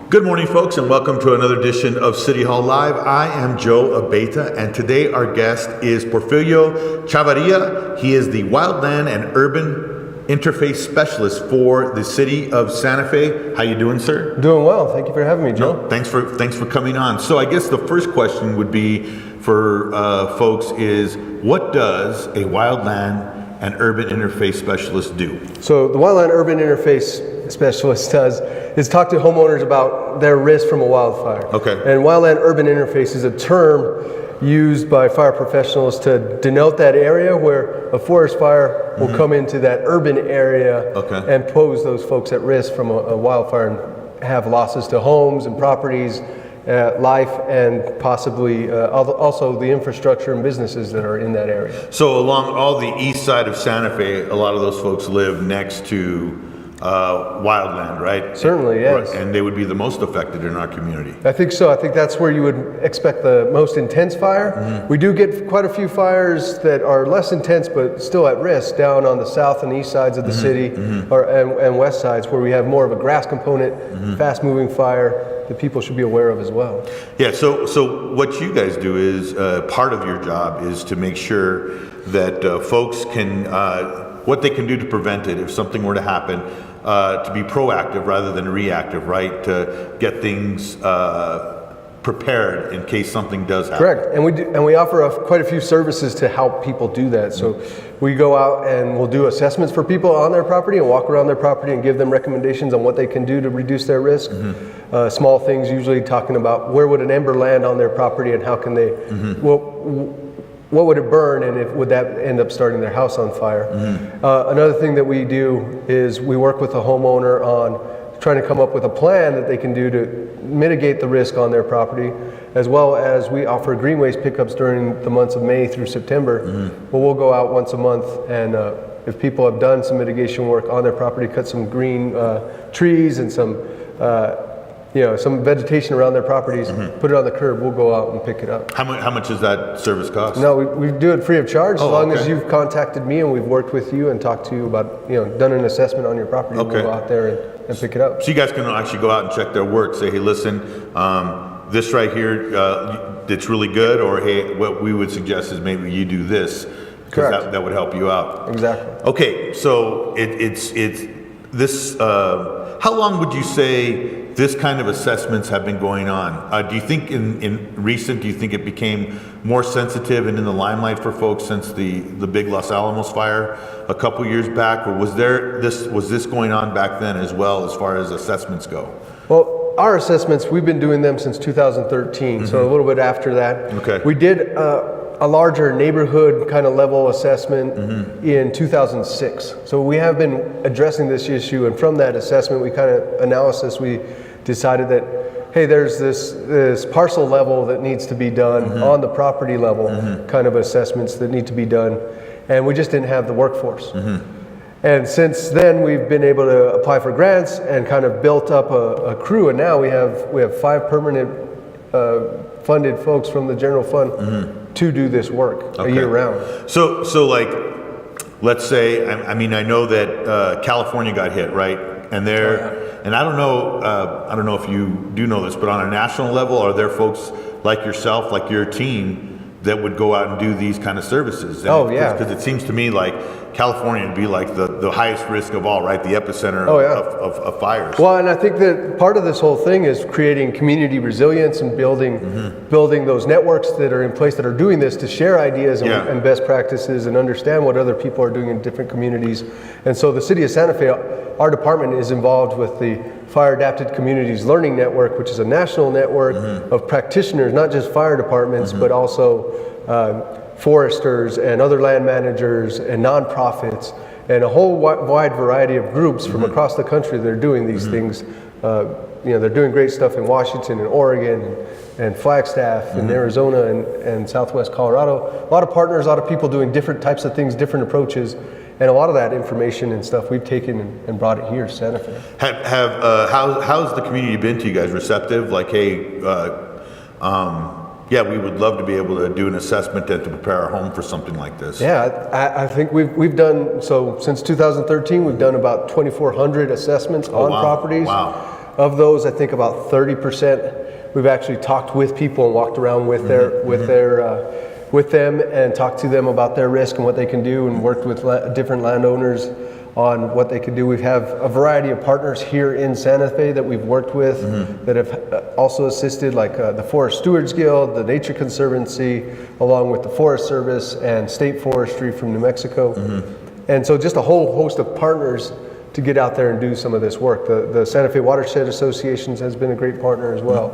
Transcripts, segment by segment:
Good morning, folks, and welcome to another edition of City Hall Live. I am Joe Abeta, and today our guest is Porfirio Chavarria. He is the Wildland and Urban Interface Specialist for the city of Santa Fe. How you doing, sir? Doing well. Thank you for having me, Joe. No, thanks for coming on. So I guess the first question would be for folks is, what does a Wildland and Urban Interface Specialist do? So the Wildland Urban Interface Specialist does is talk to homeowners about their risk from a wildfire. Okay. And Wildland Urban Interface is a term used by fire professionals to denote that area where a forest fire will come into that urban area and pose those folks at risk from a wildfire and have losses to homes and properties, life, and possibly also the infrastructure and businesses that are in that area. So along all the east side of Santa Fe, a lot of those folks live next to wildland, right? Certainly, yes. And they would be the most affected in our community. I think so. I think that's where you would expect the most intense fire. We do get quite a few fires that are less intense but still at risk down on the south and east sides of the city and west sides, where we have more of a grass component, fast-moving fire that people should be aware of as well. Yeah, so what you guys do is, part of your job is to make sure that folks can, what they can do to prevent it if something were to happen, to be proactive rather than reactive, right? To get things prepared in case something does happen. Correct, and we offer quite a few services to help people do that. So we go out and we'll do assessments for people on their property and walk around their property and give them recommendations on what they can do to reduce their risk. Small things, usually talking about where would an ember land on their property and how can they, what would it burn, and would that end up starting their house on fire? Another thing that we do is we work with a homeowner on trying to come up with a plan that they can do to mitigate the risk on their property, as well as we offer green waste pickups during the months of May through September. Well, we'll go out once a month, and if people have done some mitigation work on their property, cut some green trees and some some vegetation around their properties, put it on the curb, we'll go out and pick it up. How much does that service cost? No, we do it free of charge, as long as you've contacted me and we've worked with you and talked to you about, done an assessment on your property. We'll go out there and pick it up. So you guys can actually go out and check their work, say, hey, listen, this right here, it's really good, or hey, what we would suggest is maybe you do this, because that would help you out. Exactly. Okay, so it's this, how long would you say this kind of assessments have been going on? Do you think in recent, do you think it became more sensitive and in the limelight for folks since the big Los Alamos fire a couple years back, or was this going on back then as well as far as assessments go? Well, our assessments, we've been doing them since 2013, so a little bit after that. Okay. We did a larger neighborhood kind of level assessment in 2006. So we have been addressing this issue, and from that assessment, we decided that, hey, there's this parcel level that needs to be done on the property level, kind of assessments that need to be done, and we just didn't have the workforce. And since then, we've been able to apply for grants and kind of built up a crew, and now we have 5 permanent funded folks from the general fund to do this work a year round. So like, let's say, I mean, I know that California got hit, right? And and I don't know if you do know this, but on a national level, are there folks like yourself, like your team, that would go out and do these kind of services? And because it seems to me like California would be like the highest risk of all, right? The epicenter of fires. Well, and I think that part of this whole thing is creating community resilience and building those networks that are in place that are doing this to share ideas and best practices and understand what other people are doing in different communities. And so the city of Santa Fe, our department is involved with the Fire Adapted Communities Learning Network, which is a national network of practitioners, not just fire departments, but also foresters and other land managers and nonprofits and a whole wide variety of groups from across the country that are doing these things. They're doing great stuff in Washington and Oregon and Flagstaff and Arizona and Southwest Colorado. A lot of partners, a lot of people doing different types of things, different approaches. And a lot of that information and stuff we've taken and brought it here to Santa Fe. How's the community been to you guys? Receptive? Like, hey, we would love to be able to do an assessment and to prepare our home for something like this. Yeah, I think we've done, so since 2013, we've done about 2,400 assessments on properties. Wow. Of those, I think about 30% we've actually talked with people and walked around with with them and talked to them about their risk and what they can do, and worked with different landowners on what they can do. We have a variety of partners here in Santa Fe that we've worked with that have also assisted, like the Forest Stewards Guild, the Nature Conservancy, along with the Forest Service and State Forestry from New Mexico. And so just a whole host of partners to get out there and do some of this work. The Santa Fe Watershed Associations has been a great partner as well.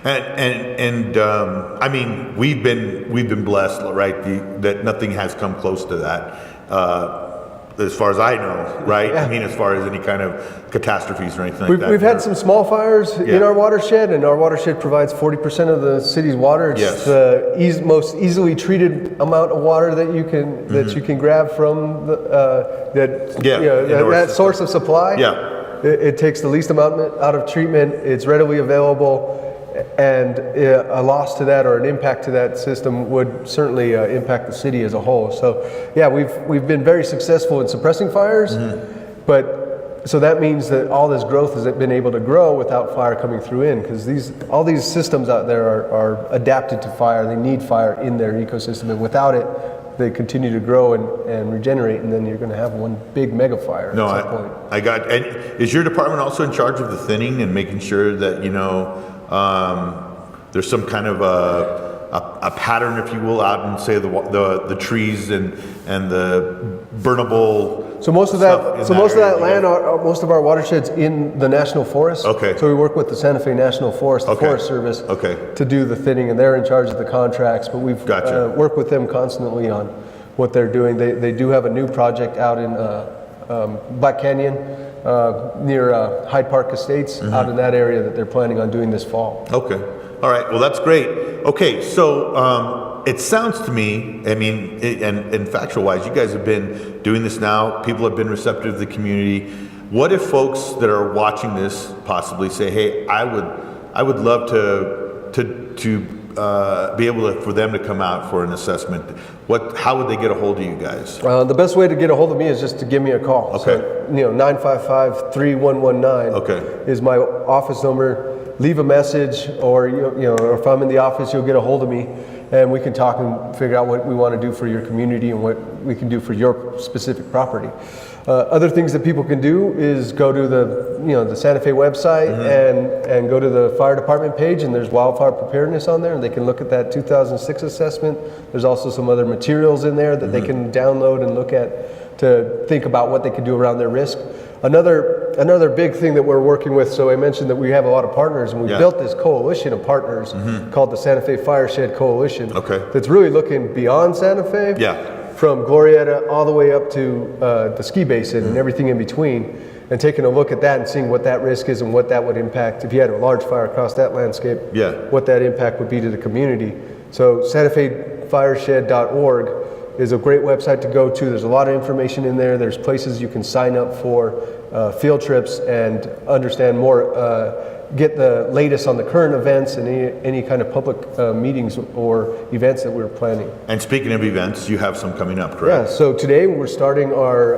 And I mean, we've been blessed, right? That nothing has come close to that, as far as I know, right? Yeah. I mean, as far as any kind of catastrophes or anything like that. We've had some small fires in our watershed, and our watershed provides 40% of the city's water. It's the most easily treated amount of water that you can grab from that source of supply. Yeah. It takes the least amount out of treatment. It's readily available. And a loss to that or an impact to that system would certainly impact the city as a whole. So, yeah, we've been very successful in suppressing fires, but so that means that all this growth has been able to grow without fire coming through in, because all these systems out there are adapted to fire. They need fire in their ecosystem, and without it, they continue to grow and regenerate, and then you're going to have one big mega fire at some point. And is your department also in charge of the thinning and making sure that there's some kind of a pattern, if you will, out in, say, the trees and the burnable? So most of that land, most of our watershed's in the national forest. Okay. So we work with the Santa Fe National Forest, the Forest Service, to do the thinning, and they're in charge of the contracts. But we've worked with them constantly on what they're doing. They do have a new project out in Black Canyon, near Hyde Park Estates, out in that area that they're planning on doing this fall. Okay. All right. Well, that's great. Okay. So it sounds to me, I mean, and factual-wise, you guys have been doing this now. People have been receptive to the community. What if folks that are watching this possibly say, "Hey, I would love to be able to, for them to come out for an assessment"? How would they get a hold of you guys? The best way to get a hold of me is just to give me a call. Okay. So, 955-3119 is my office number. Leave a message, or or if I'm in the office, you'll get a hold of me, and we can talk and figure out what we want to do for your community and what we can do for your specific property. Other things that people can do is go to the Santa Fe website and go to the fire department page, and there's wildfire preparedness on there, and they can look at that 2006 assessment. There's also some other materials in there that they can download and look at to think about what they can do around their risk. Another big thing that we're working with, so I mentioned that we have a lot of partners, and we built this coalition of partners called the Santa Fe Fireshed Coalition. That's really looking beyond Santa Fe. From Glorieta all the way up to the ski basin and everything in between, and taking a look at that and seeing what that risk is and what that would impact if you had a large fire across that landscape, what that impact would be to the community. So SantaFeFireshed.org is a great website to go to. There's a lot of information in there. There's places you can sign up for field trips and understand more, get the latest on the current events and any kind of public meetings or events that we're planning. And speaking of events, you have some coming up, correct? Yeah, so today we're starting our...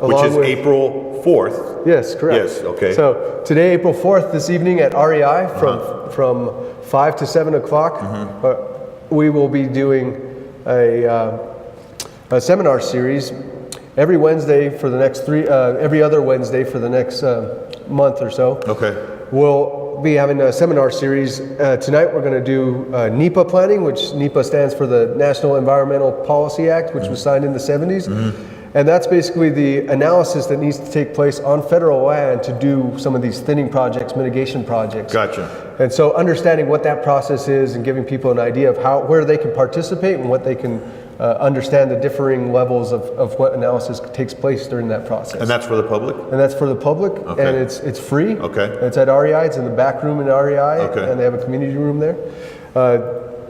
which is April 4th. Yes, correct. Yes, okay. So today, April 4th, this evening at REI from 5 to 7 o'clock, we will be doing a seminar series every Wednesday for the next every other Wednesday for the next month or so. We'll be having a seminar series. Tonight we're going to do Nepa Planning, which NEPA stands for the National Environmental Policy Act, which was signed in the 70s. And that's basically the analysis that needs to take place on federal land to do some of these thinning projects, mitigation projects. And so understanding what that process is and giving people an idea of where they can participate and what they can understand the differing levels of what analysis takes place during that process. And that's for the public? And that's for the public, and it's free. It's at REI, it's in the back room in REI, and they have a community room there.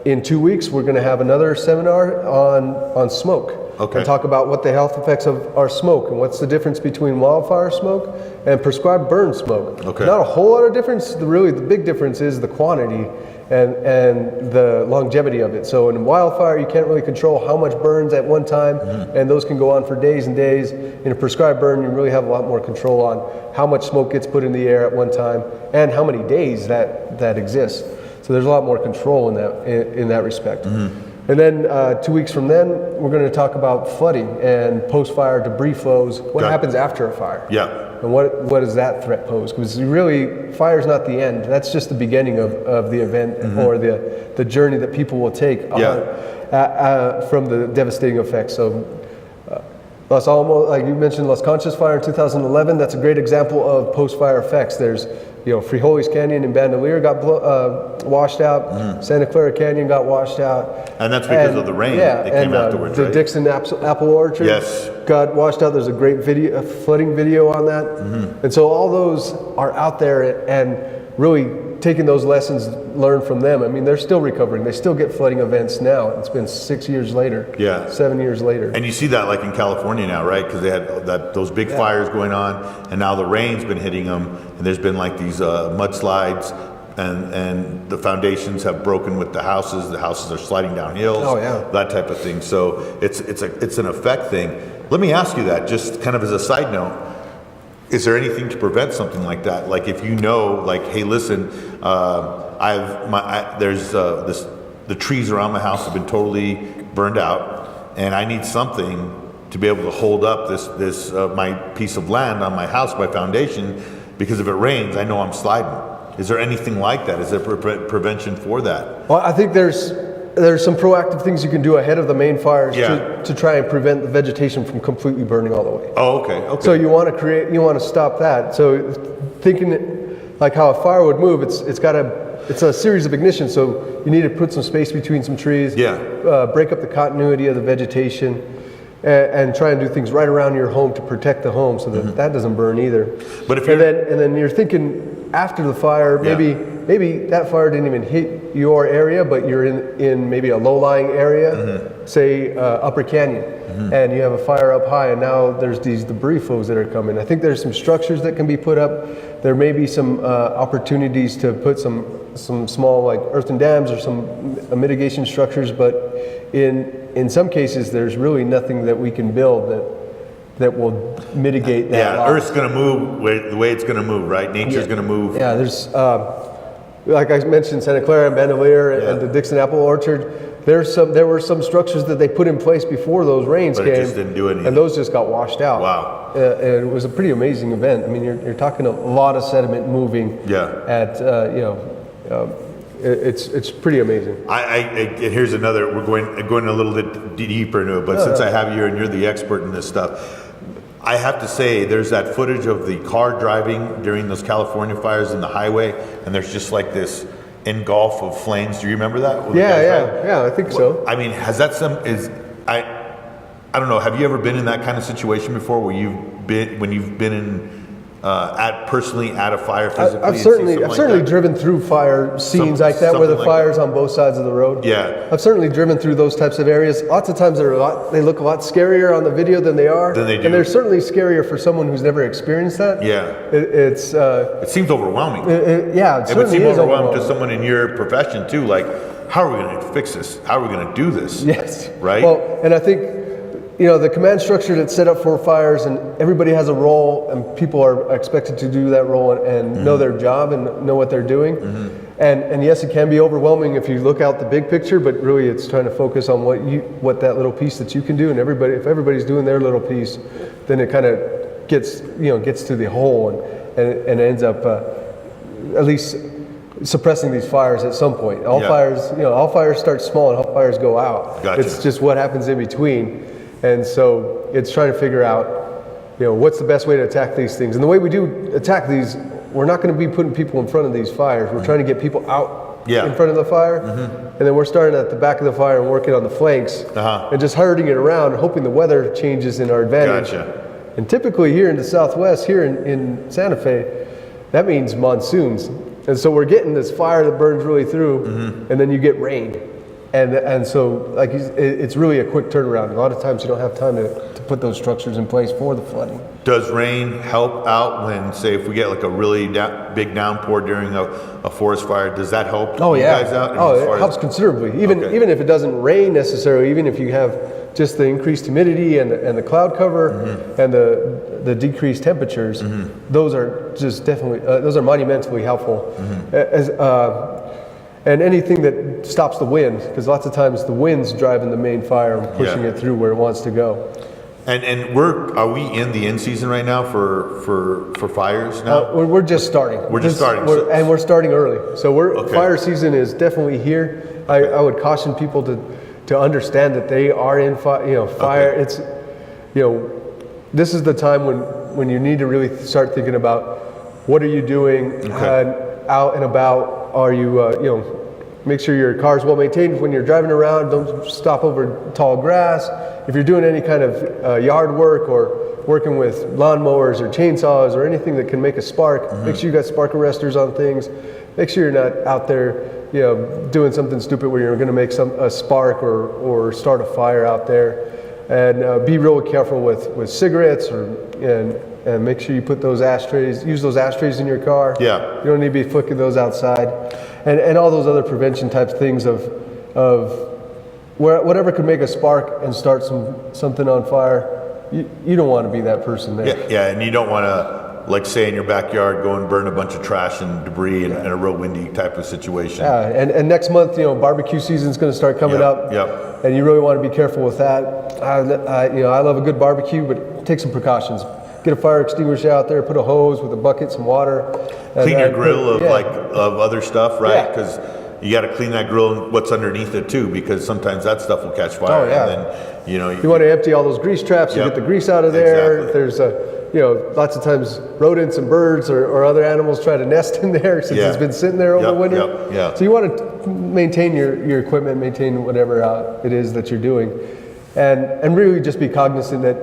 In 2 weeks, we're going to have another seminar on smoke. Okay. and talk about what the health effects of our smoke and what's the difference between wildfire smoke and prescribed burn smoke. Okay. Not a whole lot of difference. Really, the big difference is the quantity and the longevity of it. So in wildfire, you can't really control how much burns at one time, and those can go on for days and days. In a prescribed burn, you really have a lot more control on how much smoke gets put in the air at one time and how many days that exists. So there's a lot more control in that respect. And then 2 weeks from then, we're going to talk about flooding and post-fire debris flows. What happens after a fire? Yeah. And what does that threat pose? Because really, fire's not the end. That's just the beginning of the event or the journey that people will take from the devastating effects. So Los Alamos, like you mentioned, Las Conchas fire in 2011, that's a great example of post-fire effects. There's, Frijoles Canyon in Bandelier got washed out. Santa Clara Canyon got washed out. And that's because of the rain that came afterwards, the right? Dixon Apple Orchard got washed out. There's a great video, a flooding video on that. And so all those are out there and really taking those lessons learned from them. I mean, they're still recovering. They still get flooding events now. It's been 6 years later. 7 years later. And you see that like in California now, right? Because they had those big fires going on, and now the rain's been hitting them, and there's been like these mudslides, and the foundations have broken with the houses. The houses are sliding down hills. That type of thing. So it's an effect thing. Let me ask you that, just kind of as a side note. Is there anything to prevent something like that? Like if you know, like, hey, listen, the trees around my house have been totally burned out, and I need something to be able to hold up this my piece of land on my house, my foundation, because if it rains, I know I'm sliding. Is there anything like that? Is there prevention for that? Well, I think there's some proactive things you can do ahead of the main fires to try and prevent the vegetation from completely burning all the way. Oh, okay. So you want to stop that. So thinking like how a fire would move, it's a series of ignitions. So you need to put some space between some trees. Break up the continuity of the vegetation, and try and do things right around your home to protect the home so that that doesn't burn either. But if and then you're thinking after the fire, maybe that fire didn't even hit your area, but you're in maybe a low-lying area, say Upper Canyon, and you have a fire up high, and now there's these debris flows that are coming. I think there's some structures that can be put up. There may be some opportunities to put some small like earthen dams or some mitigation structures, but in some cases there's really nothing that we can build that will mitigate that loss. Earth's going to move the way it's going to move, right? Nature's going to move. Yeah, there's, like I mentioned, Santa Clara and Bandelier and the Dixon Apple Orchard. There were some structures that they put in place before those rains came. But it just didn't do anything. And those just got washed out. Wow. And it was a pretty amazing event. I mean, you're talking a lot of sediment moving. It's pretty amazing. Here's another. We're going a little bit deeper into it, but since I have you and you're the expert in this stuff, I have to say there's that footage of the car driving during those California fires in the highway, and there's just like this engulf of flames. Do you remember that? Yeah, I think so. I mean, has that I don't know. Have you ever been in that kind of situation before, where you've been in personally at a fire physically? I've certainly driven through fire scenes like that, where the fire's on both sides of the road. I've certainly driven through those types of areas. Lots of times they look a lot scarier on the video than they are. Than they do. And they're certainly scarier for someone who's never experienced that. It seems overwhelming. It would seem overwhelming to someone in your profession too. Like, how are we going to fix this? How are we going to do this? Yes. Right? Well, and I think, the command structure that's set up for fires, and everybody has a role, and people are expected to do that role and know their job and know what they're doing. And yes, it can be overwhelming if you look out the big picture, but really it's trying to focus on what that little piece that you can do. And if everybody's doing their little piece, then it kind of gets to the whole and ends up at least suppressing these fires at some point. All fires start small and all fires go out. Gotcha. It's just what happens in between. And so it's trying to figure out, what's the best way to attack these things. And the way we do attack these, we're not going to be putting people in front of these fires. We're trying to get people out in front of the fire. And then we're starting at the back of the fire and working on the flanks and just herding it around, hoping the weather changes in our advantage. Gotcha. And typically here in the Southwest, here in Santa Fe, that means monsoons. And so we're getting this fire that burns really through, and then you get rain. And so, like, it's really a quick turnaround. A lot of times you don't have time to put those structures in place for the flooding. Does rain help out when, say, if we get like a really big downpour during a forest fire? Does that help you guys out? It helps considerably. Even if it doesn't rain necessarily, even if you have just the increased humidity and the cloud cover and the decreased temperatures, those are just definitely those are monumentally helpful. And anything that stops the wind, because lots of times the wind's driving the main fire and pushing it through where it wants to go. And are we in the end season right now for fires now? We're just starting. We're just starting. And we're starting early. So fire season is definitely here. I would caution people to understand that they are in fire. It's, this is the time when you need to really start thinking about what are you doing out and about. Are you, make sure your car's well maintained when you're driving around. Don't stop over tall grass. If you're doing any kind of yard work or working with lawnmowers or chainsaws or anything that can make a spark, make sure you got spark arresters on things. Make sure you're not out there, doing something stupid where you're going to make a spark or start a fire out there. And be real careful with cigarettes and make sure you put those ashtrays, use those ashtrays in your car. Yeah. You don't need to be flicking those outside. And all those other prevention types things of whatever could make a spark and start something on fire. You don't want to be that person there. Yeah, and you don't want to, like, say in your backyard, go and burn a bunch of trash and debris in a real windy type of situation. Yeah, and next month, barbecue season's going to start coming up. Yep. And you really want to be careful with that. I love a good barbecue, but take some precautions. Get a fire extinguisher out there, put a hose with a bucket, some water. Clean your grill of other stuff, right? Because you got to clean that grill and what's underneath it too, because sometimes that stuff will catch fire. Oh, yeah. And then, you want to empty all those grease traps and get the grease out of there. Exactly. There's lots of times rodents and birds or other animals try to nest in there since it's been sitting there over winter. So you want to maintain your equipment, maintain whatever it is that you're doing, and really just be cognizant that,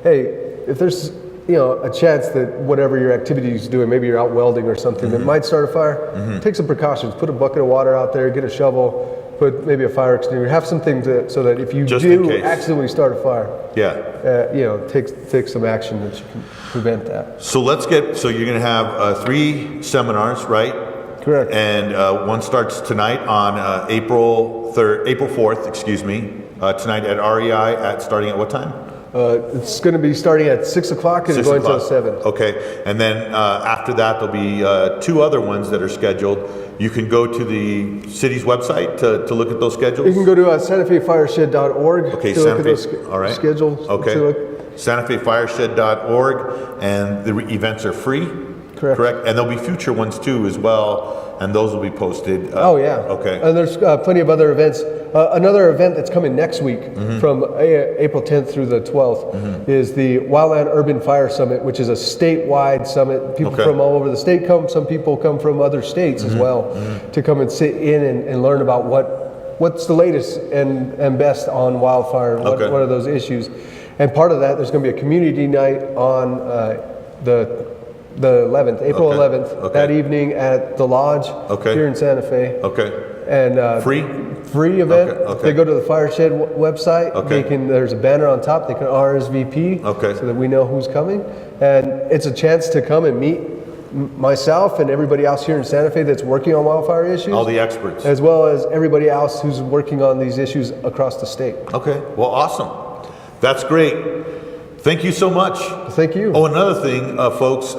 hey, if there's a chance that whatever your activity is doing, maybe you're out welding or something that might start a fire, take some precautions. Put a bucket of water out there, get a shovel, put maybe a fire extinguisher, have something so that if you do accidentally start a fire, take some action that you can prevent that. So you're going to have 3 seminars, right? Correct. And one starts tonight on April 4th, tonight at REI starting at what time? It's going to be starting at 6 o'clock and going till 7. Okay, and then after that there'll be 2 other ones that are scheduled. You can go to the city's website to look at those schedules. You can go to SantaFeFireshed.org to look at those schedules. Okay, SantaFeFireshed.org, and the events are free. Correct. And there'll be future ones too as well, and those will be posted. Okay. And there's plenty of other events. Another event that's coming next week from April 10th through the 12th is the Wildland Urban Fire Summit, which is a statewide summit. People from all over the state come. Some people come from other states as well to come and sit in and learn about what's the latest and best on wildfire. What are those issues? And part of that, there's going to be a community night on the 11th, April 11th, that evening at the Lodge here in Santa Fe. And free event. If they go to the Fireshed website, there's a banner on top. They can RSVP so that we know who's coming. And it's a chance to come and meet myself and everybody else here in Santa Fe that's working on wildfire issues. All the experts. As well as everybody else who's working on these issues across the state. Okay, well, awesome. That's great. Thank you so much. Thank you. Oh, another thing, folks,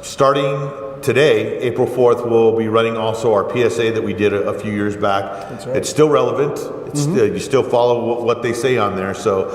starting today, April 4th, we'll be running also our PSA that we did a few years back. That's right. It's still relevant. It's you still follow what they say on there, so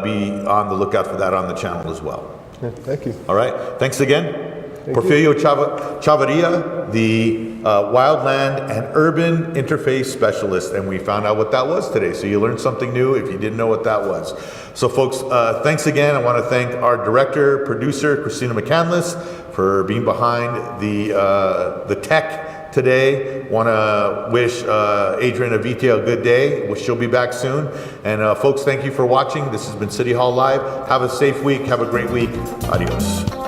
be on the lookout for that on the channel as well. Thank you. All right. Thanks again. Porfirio Chavarria, the Wildland and Urban Interface Specialist, and we found out what that was today. So you learned something new if you didn't know what that was. So folks, thanks again. I want to thank our director, producer, Christina McCandless, for being behind the tech today. Want to wish Adrian Avite a good day. She'll be back soon. And folks, thank you for watching. This has been City Hall Live. Have a safe week. Have a great week. Adios.